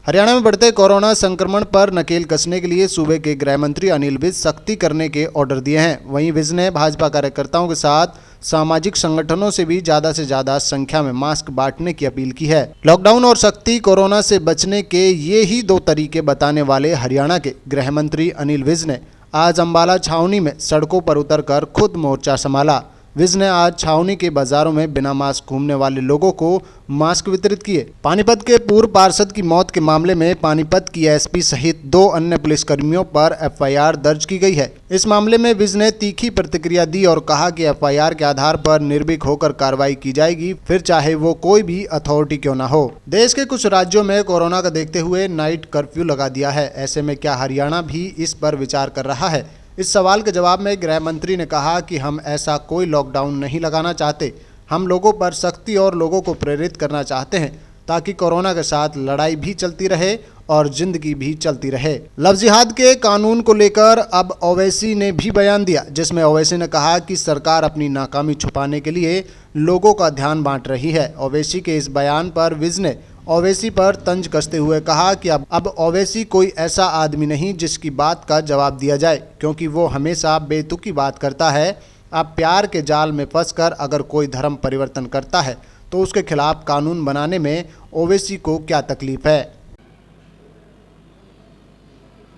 हरियाणा में बढ़ते कोरोना संक्रमण पर नकेल कसने के लिए सूबे के गृह मंत्री अनिल विज सख्ती करने के ऑर्डर दिए हैं। वहीं विज ने भाजपा कार्यकर्ताओं के साथ सामाजिक संगठनों से भी ज्यादा संख्या में मास्क बांटने की अपील की है। लॉकडाउन और सख्ती कोरोना से बचने के ये ही दो तरीके बताने वाले हरियाणा के गृह मंत्री अनिल विज ने आज अंबाला छावनी में सड़कों पर उतरकर खुद मोर्चा संभाला। विज ने आज छावनी के बाजारों में बिना मास्क घूमने वाले लोगों को मास्क वितरित किए। पानीपत के पूर्व पार्षद की मौत के मामले में पानीपत की एसपी सहित 2 अन्य पुलिसकर्मियों पर एफआईआर दर्ज की गई है। इस मामले में विज ने तीखी प्रतिक्रिया दी और कहा कि एफआईआर के आधार पर निर्भीक होकर कार्रवाई की जाएगी, फिर चाहे वो कोई भी अथॉरिटी क्यों न हो। देश के कुछ राज्यों में कोरोना का देखते हुए नाइट कर्फ्यू लगा दिया है। ऐसे में क्या हरियाणा भी इस पर विचार कर रहा है? इस सवाल के जवाब में गृह मंत्री ने कहा कि हम ऐसा कोई लॉकडाउन नहीं लगाना चाहते। हम लोगों पर सख्ती और लोगों को प्रेरित करना चाहते हैं ताकि कोरोना के साथ लड़ाई भी चलती रहे और जिंदगी भी चलती रहे। लव जिहाद के कानून को लेकर अब ओवैसी ने भी बयान दिया, जिसमें ओवैसी ने कहा कि सरकार अपनी नाकामी छुपाने के लिए लोगों का ध्यान बांट रही है। ओवैसी के इस बयान पर विज ने ओवैसी पर तंज कसते हुए कहा कि अब ओवैसी कोई ऐसा आदमी नहीं जिसकी बात का जवाब दिया जाए, क्योंकि वो हमेशा बेतुकी बात करता है। अब प्यार के जाल में फंसकर अगर कोई धर्म परिवर्तन करता है तो उसके खिलाफ कानून बनाने में ओवैसी को क्या तकलीफ है?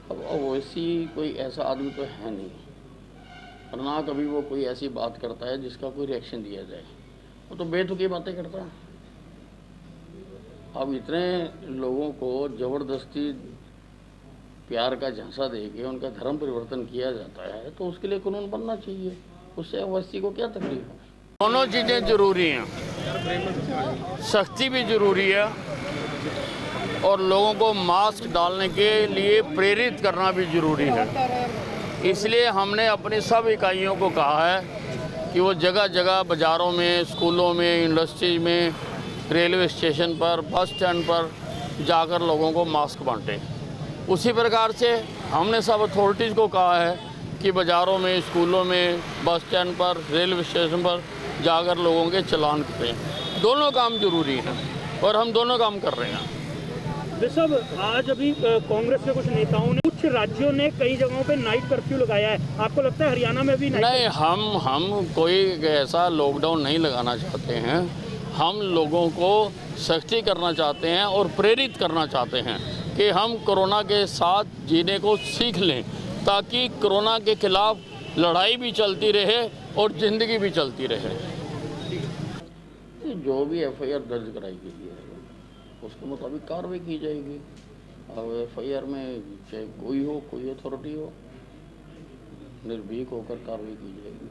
अब ओवैसी कोई ऐसा आदमी तो है नहीं, और ना कभी वो कोई ऐसी बात करता है जिसका कोई रिएक्शन दिया जाए। वो तो बेतुकी बातें करता है। अब इतने लोगों को ज़बरदस्ती प्यार का झांसा दे के उनका धर्म परिवर्तन किया जाता है, तो उसके लिए कानून बनना चाहिए। उससे ओवैसी को क्या तकलीफ है? दोनों चीज़ें ज़रूरी हैं, सख्ती भी ज़रूरी है और लोगों को मास्क डालने के लिए प्रेरित करना भी ज़रूरी है। इसलिए हमने अपनी सब इकाइयों को कहा है कि वो जगह जगह बाज़ारों में, स्कूलों में, इंडस्ट्री में, रेलवे स्टेशन पर, बस स्टैंड पर जाकर लोगों को मास्क बांटें। उसी प्रकार से हमने सब अथॉरिटीज़ को कहा है कि बाज़ारों में, स्कूलों में, बस स्टैंड पर, रेलवे स्टेशन पर जाकर लोगों के चालान करें। दोनों काम जरूरी हैं और हम दोनों काम कर रहे हैं। सब आज अभी कांग्रेस के कुछ नेताओं ने, कुछ राज्यों ने कई जगहों पे नाइट कर्फ्यू लगाया है। आपको लगता है हरियाणा में भी नहीं, हम कोई ऐसा लॉकडाउन नहीं लगाना चाहते हैं। हम लोगों को सख्ती करना चाहते हैं और प्रेरित करना चाहते हैं कि हम कोरोना के साथ जीने को सीख लें, ताकि कोरोना के खिलाफ लड़ाई भी चलती रहे और ज़िंदगी भी चलती रहे। जो भी एफआईआर दर्ज कराई गई है उसके मुताबिक कार्रवाई की जाएगी। अब एफआईआर में चाहे कोई हो, कोई अथॉरिटी हो, निर्भीक होकर कार्रवाई की जाएगी।